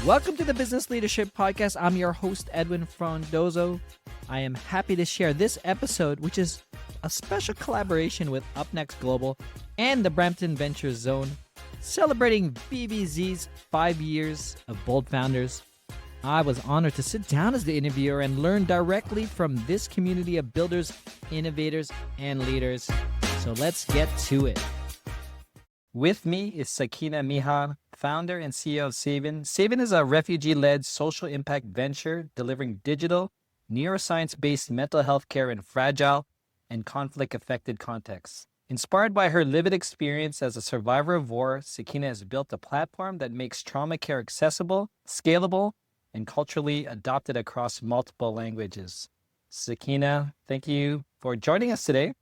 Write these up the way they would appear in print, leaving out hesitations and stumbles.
Welcome to the Business Leadership Podcast. I'm your host, Edwin Frondozo. I am happy to share this episode, which is a special collaboration with Up Next Global and the Brampton Ventures Zone, celebrating BVZ's 5 years of bold founders. I was honored to sit down as the interviewer and learn directly from this community of builders, innovators, and leaders. So let's get to it. With me is Sakeena Mihyar, founder and CEO of SAVIN. SAVIN is a refugee-led social impact venture delivering digital, neuroscience-based mental health care in fragile and conflict-affected contexts. Inspired by her lived experience as a survivor of war, Sakeena has built a platform that makes trauma care accessible, scalable, and culturally adopted across multiple languages. Sakeena, thank you for joining us today.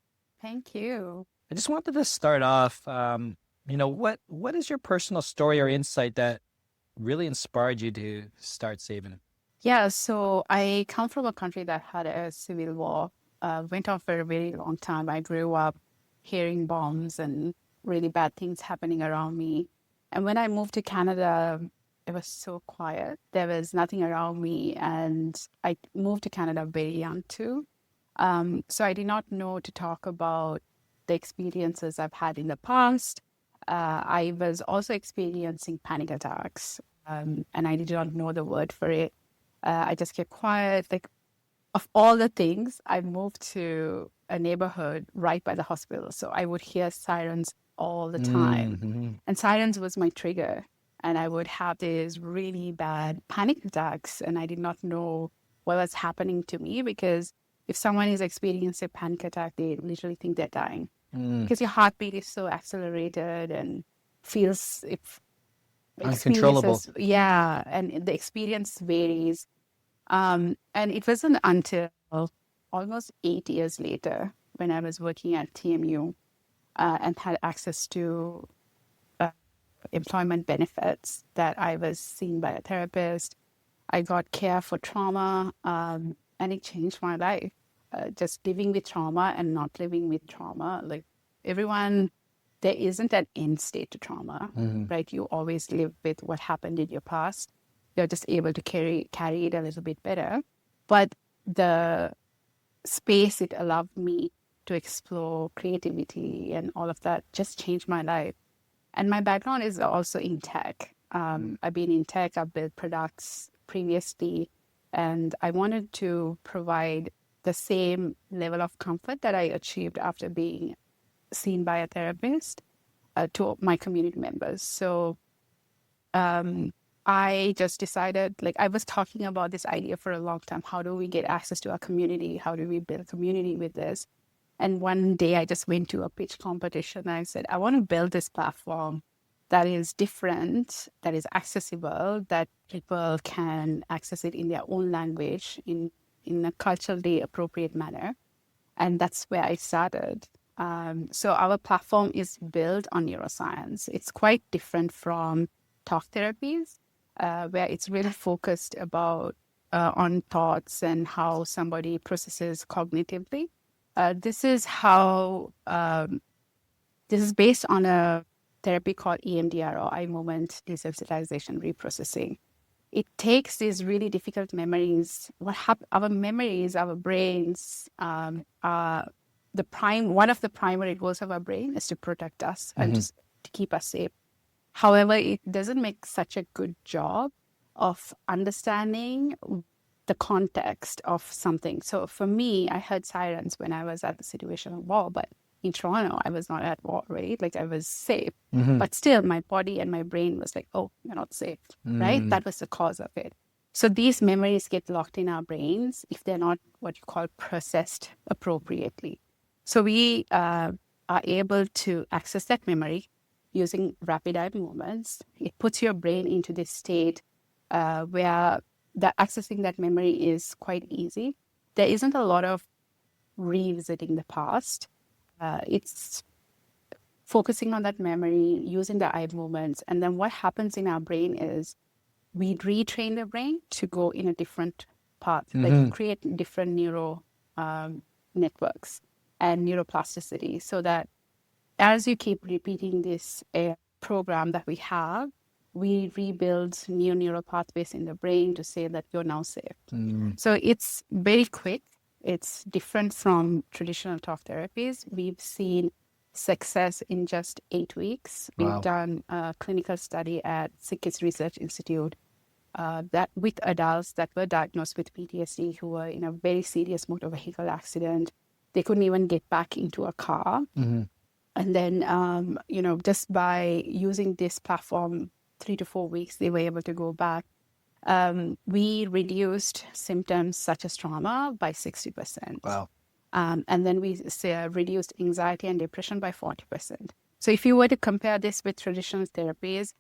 Thank you. I just wanted to start off, what is your personal story or insight that really inspired you to start SAVIN? Yeah, so I come from a country that had a civil war, went on for a very long time. I grew up hearing bombs and really bad things happening around me. And when I moved to Canada, it was so quiet. There was nothing around me. And I moved to Canada very young too. So I did not know to talk about the experiences I've had in the past. I was also experiencing panic attacks, and I did not know the word for it. I just kept quiet. Like, of all the things, I moved to a neighborhood right by the hospital. So I would hear sirens all the time. Mm-hmm. And sirens was my trigger. And I would have these really bad panic attacks. And I did not know what was happening to me, because if someone is experiencing a panic attack, they literally think they're dying. Because your heartbeat is so accelerated and feels Uncontrollable. Yeah, and the experience varies. And it wasn't until almost 8 years later, when I was working at TMU and had access to employment benefits, that I was seen by a therapist. I got care for trauma, and it changed my life. Just living with trauma and not living with trauma. Like everyone, there isn't an end state to trauma, right? You always live with what happened in your past. You're just able to carry it a little bit better. But the space it allowed me to explore creativity and all of that just changed my life. And my background is also in tech. I've been in tech, I've built products previously, and I wanted to provide the same level of comfort that I achieved after being seen by a therapist to my community members. So I just decided, like, I was talking about this idea for a long time. How do we get access to our community? How do we build community with this? And one day I just went to a pitch competition. And I said, I want to build this platform that is different, that is accessible, that people can access it in their own language, in a culturally appropriate manner. And that's where I started. So our platform is built on neuroscience. It's quite different from talk therapies, where it's really focused on thoughts and how somebody processes cognitively. This is based on a therapy called EMDR, or eye movement desensitization reprocessing. It takes these really difficult memories. Our memories, our brains, one of the primary goals of our brain is to protect us and just to keep us safe. However, it doesn't make such a good job of understanding the context of something. So for me, I heard sirens when I was at the situation of war, but in Toronto, I was not at war, right? Like, I was safe. But still, my body and my brain was like, oh, you're not safe, right? That was the cause of it. So these memories get locked in our brains if they're not what you call processed appropriately. So we are able to access that memory using rapid eye movements. It puts your brain into this state where accessing that memory is quite easy. There isn't a lot of revisiting the past. It's focusing on that memory, using the eye movements. And then what happens in our brain is we retrain the brain to go in a different path, like create different neural networks and neuroplasticity, so that as you keep repeating this program that we have, we rebuild new neural pathways in the brain to say that you're now safe. So it's very quick. It's different from traditional talk therapies. We've seen success in just 8 weeks. Wow. We've done a clinical study at Sikis Research Institute that with adults that were diagnosed with PTSD who were in a very serious motor vehicle accident. They couldn't even get back into a car. And then, just by using this platform, 3 to 4 weeks, they were able to go back. We reduced symptoms such as trauma by 60%. Wow. And then we reduced anxiety and depression by 40%. So if you were to compare this with traditional therapies,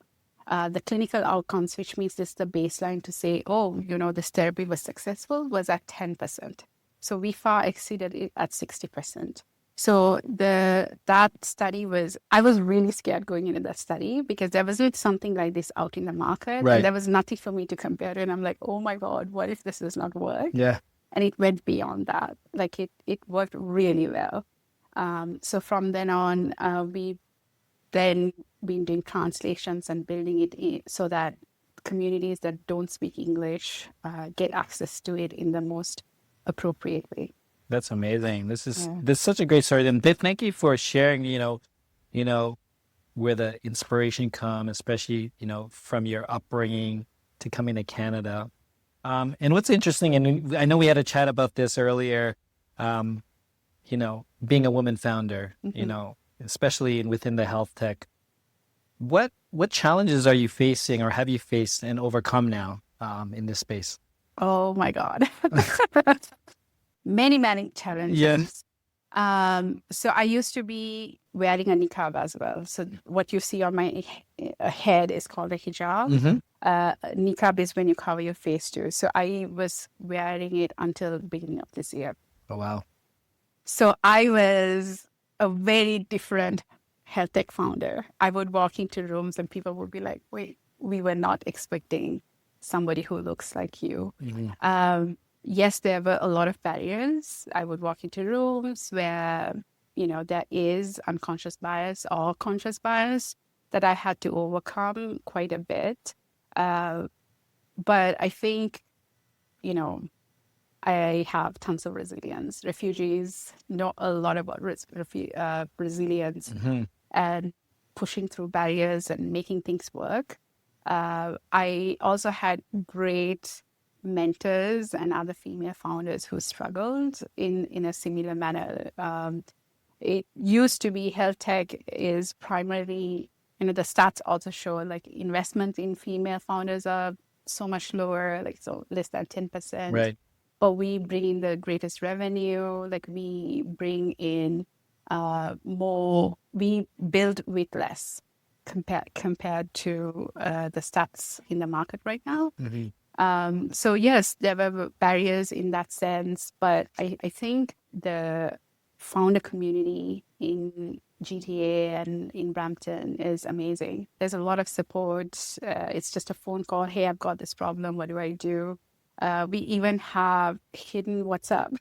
the clinical outcomes, which means this is the baseline to say, this therapy was successful, was at 10%. So we far exceeded it at 60%. So that study I was really scared going into that study because there wasn't something like this out in the market. Right. And there was nothing for me to compare to. And I'm like, oh my God, what if this does not work? Yeah. And it went beyond that. Like it worked really well. So from then on, we then been doing translations and building it so that communities that don't speak English get access to it in the most appropriate way. That's amazing. This is such a great story. And thank you for sharing, where the inspiration come, especially, from your upbringing to coming to Canada. And what's interesting, and I know we had a chat about this earlier, being a woman founder, especially within the health tech. What challenges are you facing or have you faced and overcome now in this space? Oh my God. Many, many challenges. Yes. So I used to be wearing a niqab as well. So what you see on my head is called a hijab. Niqab is when you cover your face too. So I was wearing it until the beginning of this year. Oh, wow. So I was a very different health tech founder. I would walk into rooms and people would be like, wait, we were not expecting somebody who looks like you. Yes, there were a lot of barriers. I would walk into rooms where, there is unconscious bias or conscious bias that I had to overcome quite a bit. But I think, I have tons of resilience. Refugees know a lot about resilience and pushing through barriers and making things work. I also had great mentors and other female founders who struggled in a similar manner. It used to be health tech is primarily, the stats also show like investment in female founders are so much lower, so less than 10%. Right. But we bring in the greatest revenue, we bring in more, we build with less compared to the stats in the market right now. So yes, there were barriers in that sense, but I think the founder community in GTA and in Brampton is amazing. There's a lot of support. It's just a phone call. Hey, I've got this problem. What do I do? We even have hidden WhatsApp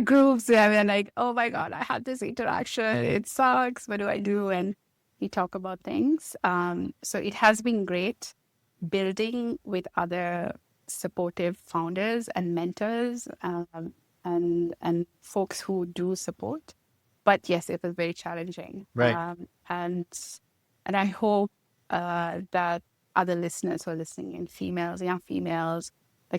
groups where we're like, oh my God, I had this interaction. It sucks. What do I do? And we talk about things. So it has been great building with other supportive founders and mentors and folks who do support. But yes, it was very challenging. Right. And I hope that other listeners who are listening in, young females,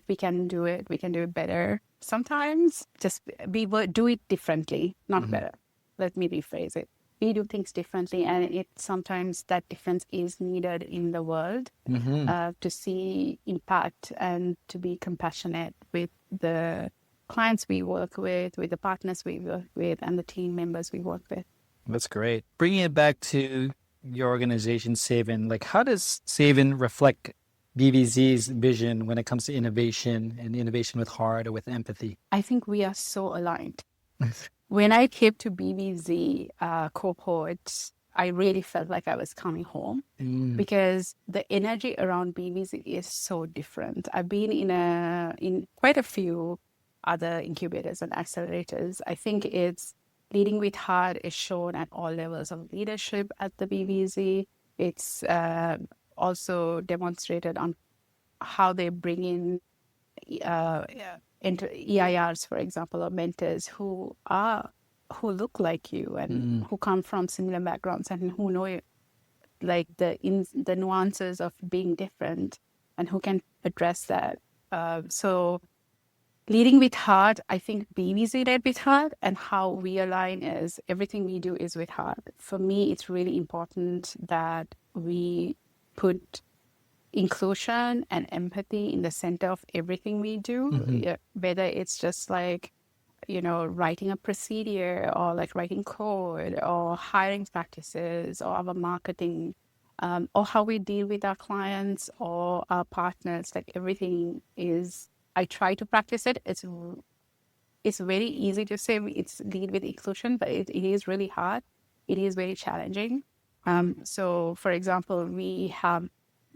we can do it. We can do it better. Sometimes just do it differently, not better. Let me rephrase it. We do things differently, and sometimes that difference is needed in the world to see impact and to be compassionate with the clients we work with the partners we work with, and the team members we work with. That's great. Bringing it back to your organization, SAVIN, how does SAVIN reflect BVZ's vision when it comes to innovation and innovation with heart or with empathy? I think we are so aligned. When I came to BVZ cohort, I really felt like I was coming home because the energy around BVZ is so different. I've been in quite a few other incubators and accelerators. I think it's leading with heart is shown at all levels of leadership at the BVZ. It's also demonstrated on how they bring in into EIRs, for example, or mentors who look like you and who come from similar backgrounds and who know like the nuances of being different and who can address that. So leading with heart, I think BVZ led with heart, and how we align is everything we do is with heart. For me, it's really important that we put inclusion and empathy in the center of everything we do, whether it's just like, writing a procedure or like writing code or hiring practices or our marketing, or how we deal with our clients or our partners. Like everything is, I try to practice it. It's very easy to say it's lead with inclusion, but it is really hard. It is very challenging. So, for example, we have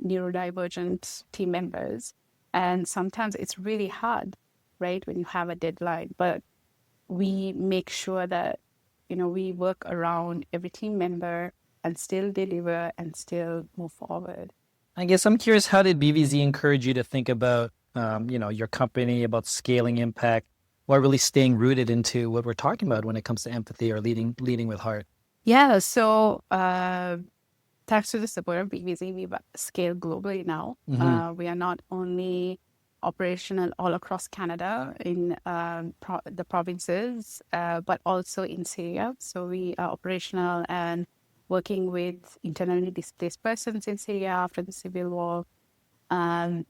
neurodivergent team members, and sometimes it's really hard, right, when you have a deadline. But we make sure that, we work around every team member and still deliver and still move forward. I guess I'm curious, how did BVZ encourage you to think about, your company, about scaling impact, while really staying rooted into what we're talking about when it comes to empathy or leading with heart? Yeah, so thanks to the support of BVZ, we've scaled globally now. We are not only operational all across Canada in the provinces, but also in Syria. So we are operational and working with internally displaced persons in Syria after the civil war. And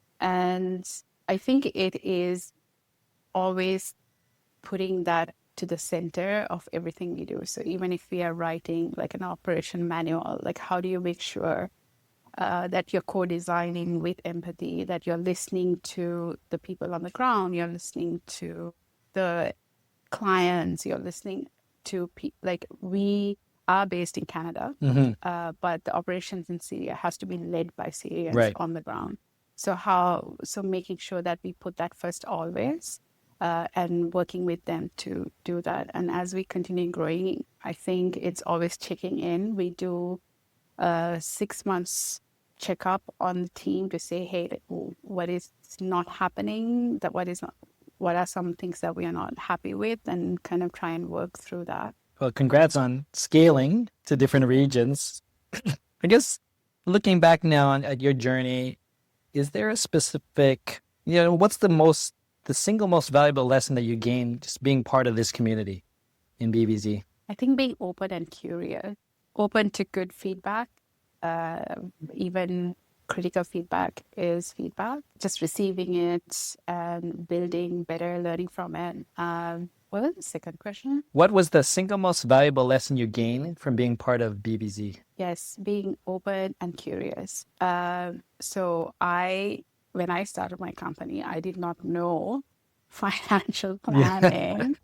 I think it is always putting that to the center of everything we do. So even if we are writing like an operation manual, like how do you make sure that you're co-designing with empathy, that you're listening to the people on the ground, you're listening to the clients, you're listening to people. Like we are based in Canada, but the operations in Syria has to be led by Syrians on the ground. So making sure that we put that first always, and working with them to do that. And as we continue growing, I think it's always checking in. We do 6 months checkup on the team to say, hey, what is not happening? What are some things that we are not happy with, and kind of try and work through that. Well, congrats on scaling to different regions. I guess looking back now at your journey, is there a specific, what's the single most valuable lesson that you gained just being part of this community in BVZ? I think being open and curious, open to good feedback, even critical feedback is feedback. Just receiving it and building better, learning from it. What was the second question? What was the single most valuable lesson you gained from being part of BVZ? Yes, being open and curious. So when I started my company, I did not know financial planning.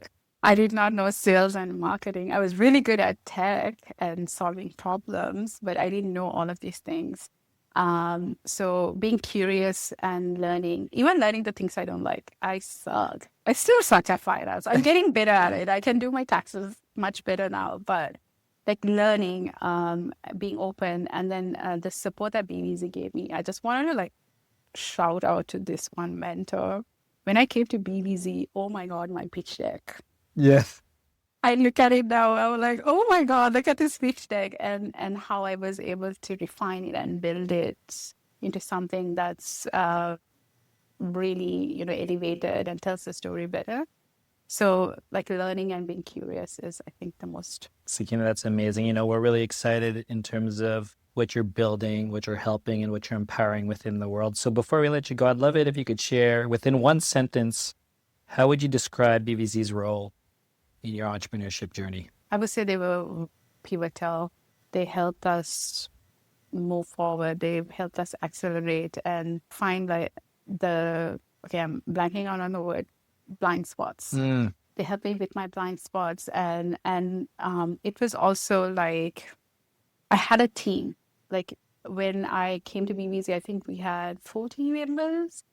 I did not know sales and marketing. I was really good at tech and solving problems, but I didn't know all of these things. So being curious and even learning the things I don't like. I suck. I still suck at finance. I'm getting better at it. I can do my taxes much better now, but like learning, being open, and then the support that BVZ gave me. I just wanted to shout out to this one mentor. When I came to BVZ, oh my God, my pitch deck. Yes. I look at it now, I was like, oh my God, look at this pitch deck, and how I was able to refine it and build it into something that's really, elevated and tells the story better. So learning and being curious is, I think, the most. Sakeena, that's amazing. We're really excited in terms of what you're building, what you're helping, and what you're empowering within the world. So before we let you go, I'd love it if you could share within one sentence, how would you describe BVZ's role in your entrepreneurship journey? I would say they were pivotal. They helped us move forward. They helped us accelerate and find I'm blanking on the word, blind spots. They helped me with my blind spots. And it was also I had a team. When I came to BVZ, I think we had 14 members.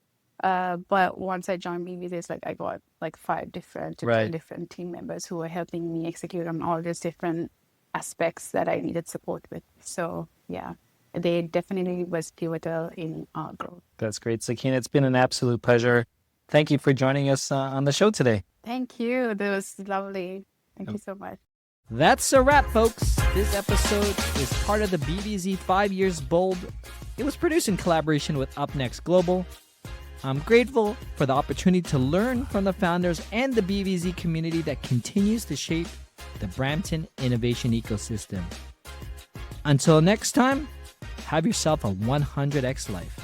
But once I joined BVZ, I got 5 different to 10 different team members who were helping me execute on all these different aspects that I needed support with. So, yeah. they definitely was pivotal in our growth. That's great, Sakeena. It's been an absolute pleasure. Thank you for joining us on the show today. Thank you. That was lovely. Thank you so much. That's a wrap, folks. This episode is part of the BVZ 5 Years Bold. It was produced in collaboration with Up Next Global. I'm grateful for the opportunity to learn from the founders and the BVZ community that continues to shape the Brampton innovation ecosystem. Until next time, have yourself a 100x life.